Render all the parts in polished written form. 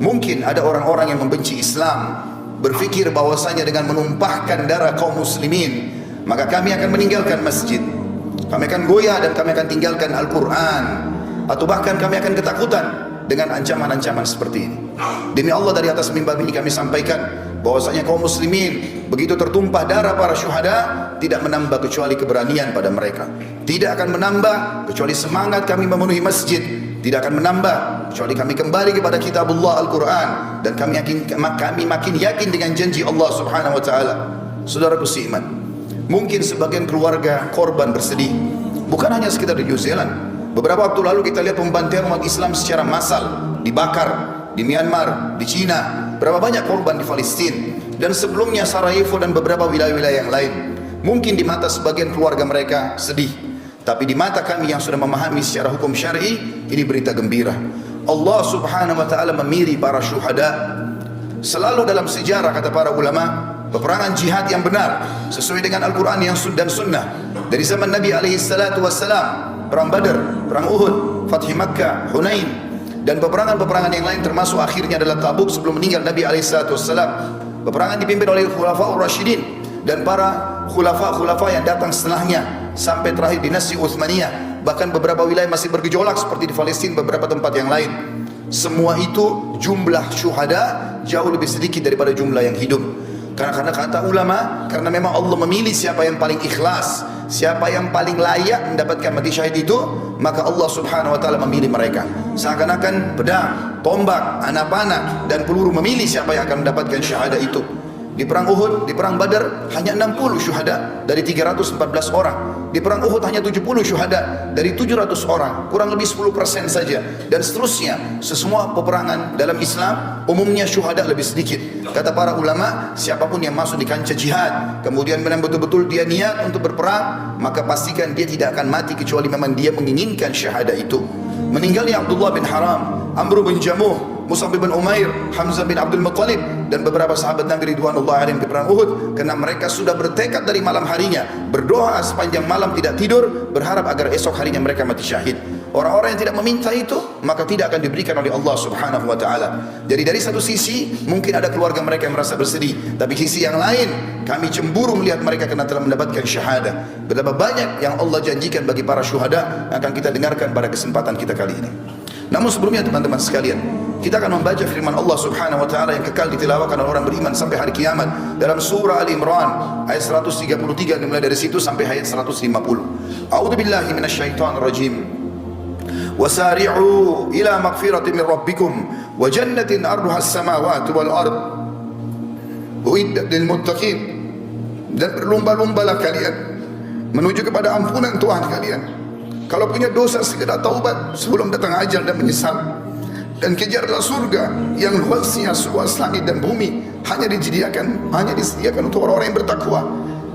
Mungkin ada orang-orang yang membenci Islam, berfikir bahwasanya dengan menumpahkan darah kaum muslimin, maka kami akan meninggalkan masjid, kami akan goyah dan kami akan tinggalkan Al-Quran, atau bahkan kami akan ketakutan dengan ancaman-ancaman seperti ini. Demi Allah, dari atas mimbar ini kami sampaikan bahwasanya kaum muslimin begitu tertumpah darah para syuhada, tidak menambah kecuali keberanian pada mereka, tidak akan menambah kecuali semangat kami memenuhi masjid, tidak akan menambah kecuali kami kembali kepada kitabullah Al-Quran, dan kami makin yakin dengan janji Allah subhanahu wa ta'ala. Saudaraku seiman, mungkin sebagian keluarga korban bersedih, bukan hanya sekitar di New Zealand. Beberapa waktu lalu kita lihat pembantaian umat Islam secara massal, dibakar di Myanmar, di Cina, berapa banyak korban di Palestina, dan sebelumnya Sarajevo dan beberapa wilayah-wilayah yang lain. Mungkin di mata sebagian keluarga mereka sedih, tapi di mata kami yang sudah memahami secara hukum syar'i, ini berita gembira. Allah subhanahu wa ta'ala memilih para syuhada. Selalu dalam sejarah, kata para ulama, peperangan jihad yang benar sesuai dengan Al-Quran dan Sunnah, dari zaman Nabi alaihissalatu wassalam, perang Badar, perang Uhud, Fathi Makkah, Hunain, dan peperangan-peperangan yang lain, termasuk akhirnya adalah Tabuk sebelum meninggal Nabi alaihissalatu wassalam. Peperangan dipimpin oleh Khulafaur Rasyidin dan para khulafa yang datang setelahnya, sampai terakhir dinasti Utsmaniyah. Bahkan beberapa wilayah masih bergejolak seperti di Palestina, beberapa tempat yang lain. Semua itu jumlah syuhada jauh lebih sedikit daripada jumlah yang hidup. Karena kata ulama, karena memang Allah memilih siapa yang paling ikhlas, siapa yang paling layak mendapatkan mati syahid itu, maka Allah subhanahu wa ta'ala memilih mereka. Seakan-akan pedang, tombak, anak panah, dan peluru memilih siapa yang akan mendapatkan syahadah itu. Di perang Uhud, di perang Badar hanya 60 syuhada dari 314 orang. Di perang Uhud hanya 70 syuhada dari 700 orang, kurang lebih 10% saja, dan seterusnya. Semua peperangan dalam Islam umumnya syuhada lebih sedikit. Kata para ulama, siapapun yang masuk di kancah jihad, kemudian memang betul-betul dia niat untuk berperang, maka pastikan dia tidak akan mati kecuali memang dia menginginkan syahadah itu. Meninggalnya Abdullah bin Haram, Amr bin Jamuh, Mus'ab bin Umair, Hamzah bin Abdul Muttalib, dan beberapa sahabat Nabi ridwanullahi alaihim di perang Uhud, karena mereka sudah bertekad dari malam harinya, berdoa sepanjang malam tidak tidur, berharap agar esok harinya mereka mati syahid. Orang-orang yang tidak meminta itu, maka tidak akan diberikan oleh Allah subhanahu wa ta'ala. Jadi dari satu sisi mungkin ada keluarga mereka yang merasa bersedih, tapi sisi yang lain kami cemburu melihat mereka karena telah mendapatkan syahadah. Betapa banyak yang Allah janjikan bagi para syuhada akan kita dengarkan pada kesempatan kita kali ini. Namun sebelumnya teman-teman sekalian, kita akan membaca firman Allah subhanahu wa ta'ala yang kekal ditilawahkan oleh orang beriman sampai hari kiamat dalam surah Al-Imran ayat 133, dimulai dari situ sampai ayat 150. A'udzubillahi minasyaitonir rajim. Wasari'u ila maghfiratin min rabbikum wa jannatin arduha as-samawati wal ard uiddat lil muttaqin. Dan berlomba-lombalah kalian menuju kepada ampunan Tuhan kalian. Kalau punya dosa segera taubat sebelum datang ajal dan menyesal. Dan kejarlah surga yang luasnya seluas langit dan bumi, hanya disediakan untuk orang-orang yang bertakwa.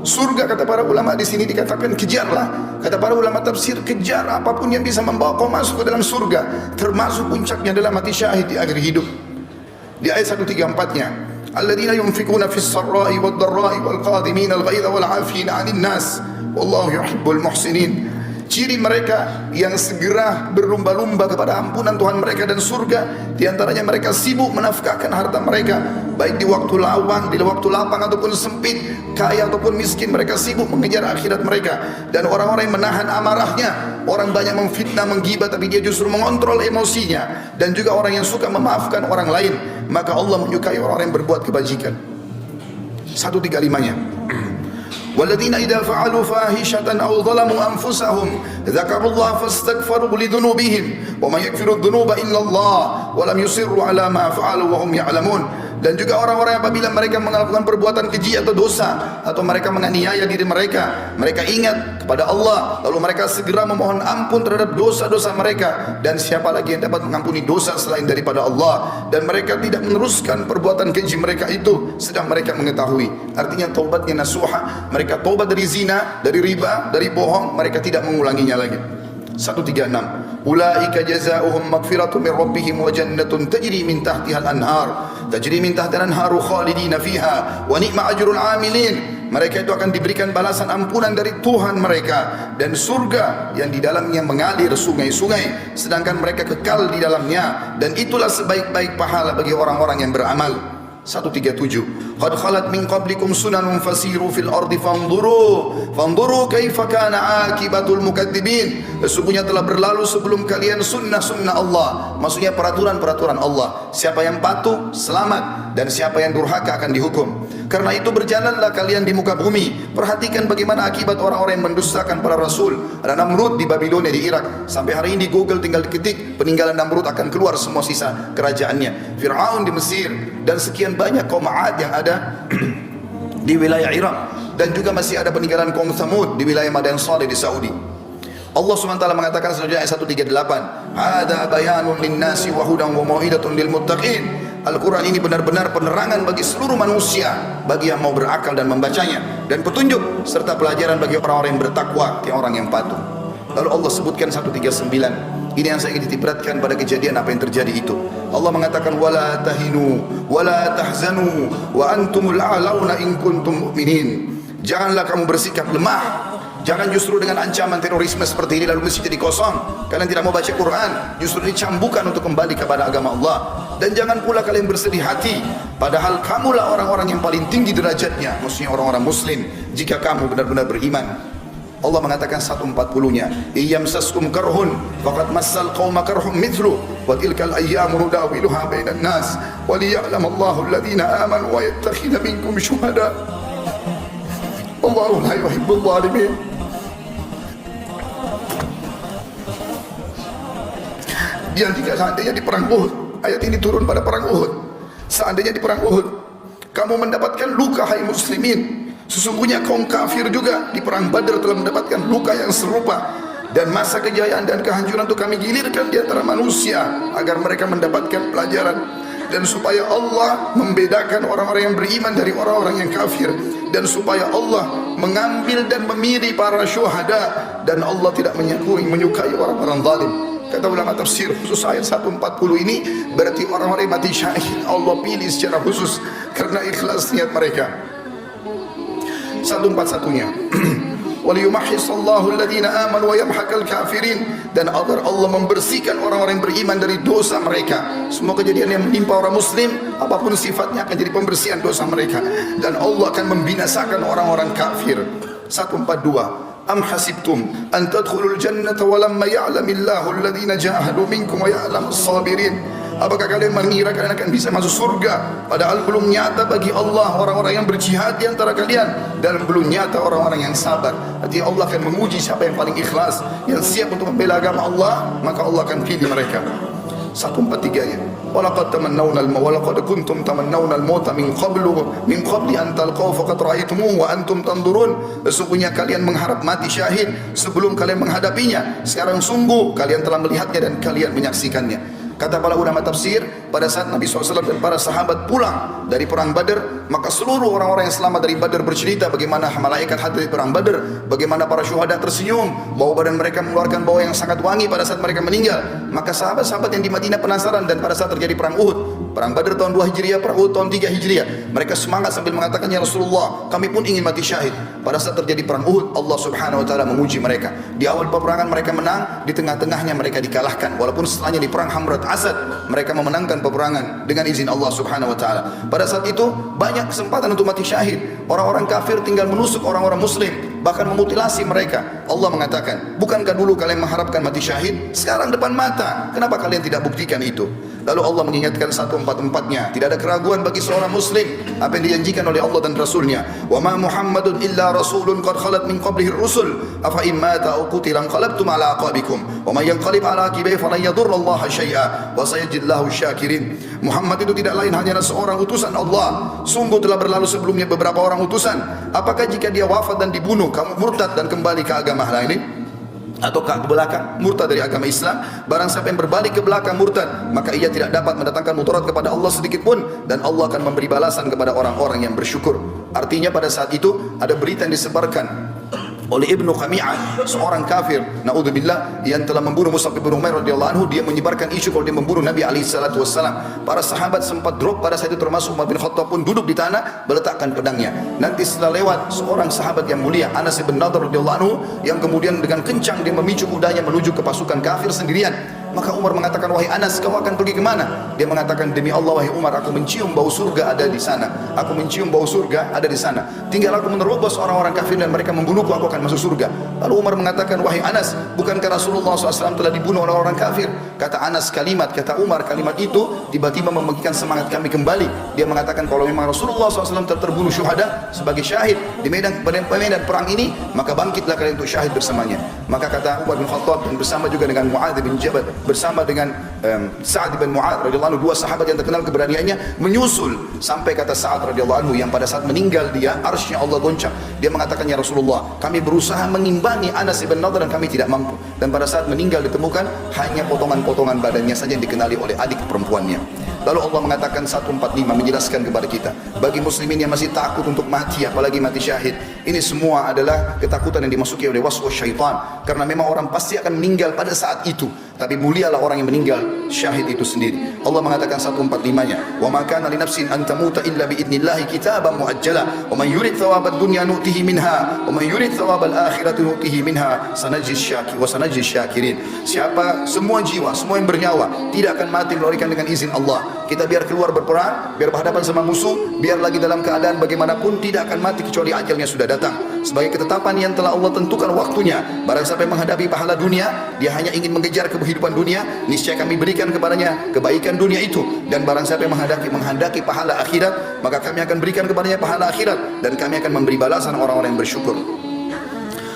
Surga, kata para ulama di sini dikatakan kejarlah. Kata para ulama tafsir, kejar apapun yang bisa membawa kau masuk ke dalam surga, termasuk puncaknya adalah mati syahid di akhir hidup. Di ayat 134-nya, alladzina yunfikuna fis sarra'i wad dharra'i wal qadhimina al ghaidha wal 'afina 'anil nas wallahu yuhibbul muhsinin. Ciri mereka yang segera berlomba-lomba kepada ampunan Tuhan mereka dan surga, di antaranya mereka sibuk menafkahkan harta mereka, baik di waktu lawang, di waktu lapang ataupun sempit, kaya ataupun miskin, mereka sibuk mengejar akhirat mereka. Dan orang-orang yang menahan amarahnya, orang banyak memfitnah, menggibah, tapi dia justru mengontrol emosinya, dan juga orang yang suka memaafkan orang lain, maka Allah menyukai orang-orang yang berbuat kebajikan. 135-nya. والذين إذا فعلوا فاحشة أو ظلموا أنفسهم ذكروا الله فاستغفروا لذنوبهم ومن يغفر الذنوب إلا الله ولم يصروا على ما فعلوا وهم يعلمون. Dan juga orang-orang apabila mereka melakukan perbuatan keji atau dosa, atau mereka menganiaya diri mereka, mereka ingat kepada Allah, lalu mereka segera memohon ampun terhadap dosa-dosa mereka. Dan siapa lagi yang dapat mengampuni dosa selain daripada Allah? Dan mereka tidak meneruskan perbuatan keji mereka itu sedang mereka mengetahui. Artinya taubatnya nasuha, mereka taubat dari zina, dari riba, dari bohong, mereka tidak mengulanginya lagi. 136. Ulaika jazaohum maghfiratun min rabbihim wa jannatun tajri min tahtiha al-anhar tajri min tahtiha al-anharu khalidina fiha wa ni'ma ajrul 'amilin. mereka itu akan diberikan balasan ampunan dari Tuhan mereka dan surga yang di dalamnya mengalir sungai-sungai, sedangkan mereka kekal di dalamnya, dan itulah sebaik-baik pahala bagi orang-orang yang beramal. 137 Qad khalat min qablikum sunanun fasiru fil ardi fanzuru kaifa kana akibatul mukadzibin. Sesungguhnya telah berlalu sebelum kalian sunnah-sunnah Allah, maksudnya peraturan-peraturan Allah. Siapa yang patuh selamat, dan siapa yang durhaka akan dihukum. Karena itu berjalanlah kalian di muka bumi, perhatikan bagaimana akibat orang-orang yang mendustakan para rasul. Ada Namrud di Babilonia di Irak, sampai hari ini di Google tinggal diketik peninggalan Namrud akan keluar semua sisa kerajaannya. Fir'aun di Mesir, dan sekian banyak kaum Ad yang ada di wilayah Irak, dan juga masih ada peninggalan kaum Thamud di wilayah Madian Saleh di Saudi. Allah SWT mengatakan selanjutnya ayat 138, "Hada bayanun linnasi wa hudan wa mau'idatun lil muttaqin." Al-Quran ini benar-benar penerangan bagi seluruh manusia, bagi yang mau berakal dan membacanya, dan petunjuk serta pelajaran bagi orang-orang yang bertakwa, orang yang patuh. Lalu Allah sebutkan 139. Ini yang saya ingin ditiberatkan pada kejadian apa yang terjadi itu. Allah mengatakan wala tahinu wala tahzanu wa antumul a'launa in kuntum mu'minin. Janganlah kamu bersikap lemah. Jangan justru dengan ancaman terorisme seperti ini lalu masjid jadi kosong, kalian tidak mau baca Quran, justru dicambukan untuk kembali kepada agama Allah. Dan jangan pula kalian bersedih hati, padahal kamulah orang-orang yang paling tinggi derajatnya, maksudnya orang-orang muslim, jika kamu benar-benar beriman. Allah mengatakan 140-nya, "Iyamsaskum karhun faqad massal qauma karhum mithlu wa tilkal ayyamu nudawiluha bainan nas wa liya'lamallahu alladhina amanu wa yattakhidha minkum syuhada wallahu la yuhibbul zalimin." Yang tiga, seandainya di perang Uhud, ayat ini turun pada perang Uhud. Seandainya di perang Uhud kamu mendapatkan luka, hai muslimin, sesungguhnya kaum kafir juga di perang Badar telah mendapatkan luka yang serupa, dan masa kejayaan dan kehancuran itu kami gilirkan di antara manusia agar mereka mendapatkan pelajaran, dan supaya Allah membedakan orang-orang yang beriman dari orang-orang yang kafir, dan supaya Allah mengambil dan memilih para syuhada, dan Allah tidak menyukai orang-orang zalim. Kata ulama tafsir, khusus ayat 140 ini berarti orang-orang yang mati syahid Allah pilih secara khusus karena ikhlas niat mereka. 141-nya waliyumahhisallahu alladhina amanu wa yamhaqal kafirin, dan agar Allah membersihkan orang-orang yang beriman dari dosa mereka. Semua kejadian yang menimpa orang muslim apapun sifatnya akan jadi pembersihan dosa mereka, dan Allah akan membinasakan orang-orang kafir. 142 Am hasibtum an tadkhulul jannata wa lamma ya'lamillahu alladhina jahadu minkum wa ya'lamus sabirin. Apakah kalian mengira kalian akan bisa masuk surga padahal belum nyata bagi Allah orang-orang yang berjihad di antara kalian, dan belum nyata orang-orang yang sabar. Artinya Allah akan menguji siapa yang paling ikhlas, yang siap untuk membela agama Allah, maka Allah akan pilih mereka. 143-nya walaqad tamannawna walaqad kuntum tamannawna al-mauta min qabli an talqaw faqad ra'aytumuhu wa antum tanzurun. Sesungguhnya kalian mengharap mati syahid sebelum kalian menghadapinya, sekarang sungguh kalian telah melihatnya dan kalian menyaksikannya. Kata para ulama tafsir, pada saat Nabi SAW dan para sahabat pulang dari perang Badar, maka seluruh orang-orang yang selamat dari Badar bercerita bagaimana malaikat hadir di perang Badar, bagaimana para syuhada tersenyum, bau badan mereka mengeluarkan bau yang sangat wangi pada saat mereka meninggal. Maka sahabat-sahabat yang di Madinah penasaran, dan pada saat terjadi perang Uhud, perang Badar tahun 2 Hijriah, perang Uhud tahun 3 Hijriah, mereka semangat sambil mengatakan, "Ya Rasulullah, kami pun ingin mati syahid." Pada saat terjadi perang Uhud, Allah Subhanahu wa taala menguji mereka. Di awal peperangan mereka menang, di tengah-tengahnya mereka dikalahkan. Walaupun setelahnya di perang Hamrat Asad mereka memenangkan peperangan dengan izin Allah Subhanahu wa taala. Pada saat itu banyak kesempatan untuk mati syahid. Orang-orang kafir tinggal menusuk orang-orang muslim, bahkan memutilasi mereka. Allah mengatakan, "Bukankah dulu kalian mengharapkan mati syahid? Sekarang depan mata. Kenapa kalian tidak buktikan itu?" Lalu Allah mengingatkan 144-nya, tidak ada keraguan bagi seorang muslim apa yang dijanjikan oleh Allah dan Rasulnya. "Wa ma Muhammadun illa rasulun qad khalat min qablihi rusul afa in mata aw qutila qalabtum ala aqabikum wa may yanqalib ala aqibihi falan yadurrallaha syai'a wa sayajidullahu syakirin." Muhammad itu tidak lain hanyalah seorang utusan Allah. Sungguh telah berlalu sebelumnya beberapa orang utusan. Apakah jika dia wafat dan dibunuh kamu murtad dan kembali ke agama lain atau ke belakang, murtad dari agama Islam? Barang siapa yang berbalik ke belakang murtad, maka ia tidak dapat mendatangkan mudarat kepada Allah sedikit pun, dan Allah akan memberi balasan kepada orang-orang yang bersyukur. Artinya pada saat itu ada berita yang disebarkan oleh Ibnu Khami'ah, seorang kafir, naudzubillah, yang telah membunuh Mus'ab bin Umair radhiyallahu anhu. Dia menyebarkan isu kalau dia membunuh Nabi alaihi salatu wassalam. Para sahabat sempat drop pada saat itu, termasuk Umar bin Khattab pun duduk di tanah meletakkan pedangnya. Nanti setelah lewat seorang sahabat yang mulia, Anas bin Nadhr radhiyallahu anhu, yang kemudian dengan kencang dia memicu kudanya menuju ke pasukan kafir sendirian. Maka Umar mengatakan, wahai Anas, kau akan pergi kemana? Dia mengatakan, demi Allah wahai Umar, aku mencium bau surga ada di sana. Aku mencium bau surga ada di sana. Tinggal aku menerobos orang-orang kafir dan mereka membunuhku, aku akan masuk surga. Lalu Umar mengatakan, wahai Anas, bukankah Rasulullah SAW telah dibunuh oleh orang kafir? Kata Anas kata Umar, kalimat itu tiba-tiba membangkitkan semangat kami kembali. Dia mengatakan, kalau memang Rasulullah SAW telah terbunuh syuhada sebagai syahid di medan perang ini, maka bangkitlah kalian untuk syahid bersamanya. Maka kata Umar bin Khattab, dan bersama juga dengan Mu'adz bin Jabal, bersama dengan Sa'ad bin Mu'adz radhiyallahu anhu, dua sahabat yang terkenal keberaniannya, menyusul sampai kata Sa'ad radhiyallahu anhu, yang pada saat meninggal dia arsy-Nya Allah goncang. Dia mengatakan, ya Rasulullah, kami berusaha mengimbangi Anas bin Nadhr dan kami tidak mampu. Dan pada saat meninggal ditemukan hanya potongan-potongan badannya saja yang dikenali oleh adik perempuannya. Lalu Allah mengatakan 145 menjelaskan kepada kita, bagi muslimin yang masih takut untuk mati, apalagi mati syahid, ini semua adalah ketakutan yang dimasuki oleh waswas syaitan. Karena memang orang pasti akan meninggal pada saat itu, tapi mulialah orang yang meninggal syahid itu sendiri. Allah mengatakan 145-nya, wa ma kana li nafsin an tamuta illa bi idznillah kitaban muajjala wa man yurid thawabad dunya nu'tihi minha wa man yurid thawabal akhirati nu'tihi minha sanajzi syakirin. Siapa, semua jiwa, semua yang bernyawa tidak akan mati melainkan dengan izin Allah. Kita biar keluar berperang, biar berhadapan sama musuh, biar lagi dalam keadaan bagaimanapun, tidak akan mati kecuali ajalnya sudah datang. Sebagai ketetapan yang telah Allah tentukan waktunya. Barang siapa yang menghadapi pahala dunia, dia hanya ingin mengejar kehidupan dunia, niscaya kami berikan kepadanya kebaikan dunia itu. Dan barang siapa yang menghendaki pahala akhirat, maka kami akan berikan kepadanya pahala akhirat, dan kami akan memberi balasan orang-orang yang bersyukur.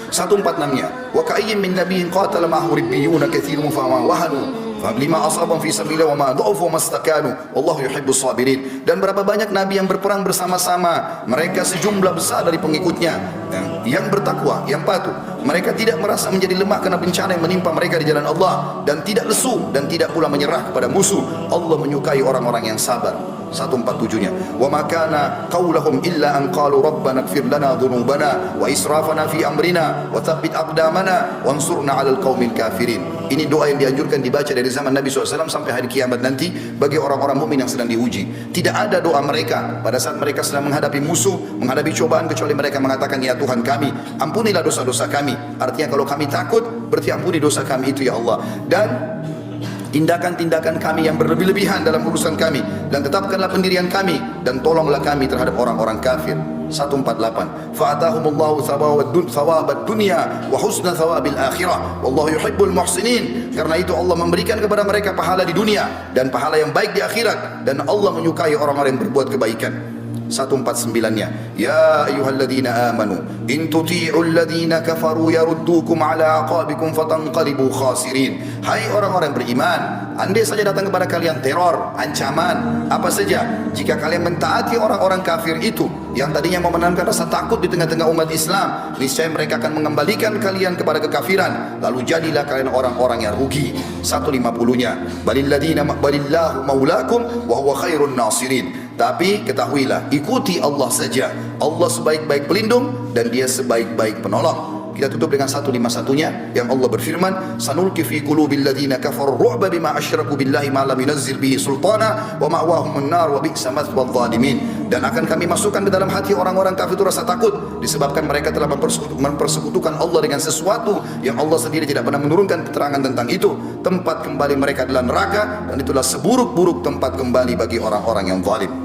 146-nya, wa ka'ayyin min nabiyyin qatala ma'ahu ribbiyuna katsirun fa ma wahanu lima asabam fi sabilillah wa ma dha'ufu mastakanu wallahu yuhibbus sabirin. Dan berapa banyak nabi yang berperang bersama-sama, mereka sejumlah besar dari pengikutnya yang bertakwa, yang patuh. Mereka tidak merasa menjadi lemah karena bencana yang menimpa mereka di jalan Allah, dan tidak lesu dan tidak pula menyerah kepada musuh. Allah menyukai orang-orang yang sabar. 147-nya, wa ma kana qaulahum illa an qalu rabbana ighfir lana dhunubana wa israfana fi amrina wa tsabbit aqdamana wansurna 'alal qaumil kafirin. Ini doa yang dianjurkan dibaca dari zaman Nabi SAW sampai hari kiamat nanti bagi orang-orang mukmin yang sedang diuji. Tidak ada doa mereka pada saat mereka sedang menghadapi musuh, menghadapi cobaan, kecuali mereka mengatakan, ya Tuhan kami, ampunilah dosa-dosa kami. Artinya kalau kami takut, berarti ampuni dosa kami itu ya Allah. Dan tindakan-tindakan kami yang berlebih-lebihan dalam urusan kami, dan tetapkanlah pendirian kami, dan tolonglah kami terhadap orang-orang kafir. 148, fa'atahumullahu thawabad dunya wa husna thawabil akhirah wallahu yuhibbul muhsinin. Karena itu Allah memberikan kepada mereka pahala di dunia dan pahala yang baik di akhirat, dan Allah menyukai orang-orang yang berbuat kebaikan. 149-nya, ya ayyuhalladzina amanu in tuti'ul ladzina kafaru yaruddukum ala aqabikum fatanqalibu khasirin. Hai orang-orang beriman, andai saja datang kepada kalian teror, ancaman, apa saja, jika kalian mentaati orang-orang kafir itu yang tadinya mau menanamkan rasa takut di tengah-tengah umat Islam, niscaya mereka akan mengembalikan kalian kepada kekafiran, lalu jadilah kalian orang-orang yang rugi. 150-nya, balillahu maulakum wa huwa khairun nasirin. Tapi ketahuilah, ikuti Allah saja. Allah sebaik-baik pelindung dan dia sebaik-baik penolong. Kita tutup dengan 151-nya yang Allah berfirman, sanulqi fi qulubil ladzina kafaru ru'ba bima asyraku billahi ma lam yunzil bihi sultana wa ma'wahumun nar wa bi'sa mathwal zalimin. Dan akan kami masukkan ke dalam hati orang-orang kafir itu rasa takut disebabkan mereka telah mempersekutukan Allah dengan sesuatu yang Allah sendiri tidak pernah menurunkan keterangan tentang itu. Tempat kembali mereka adalah neraka, dan itulah seburuk-buruk tempat kembali bagi orang-orang yang zalim.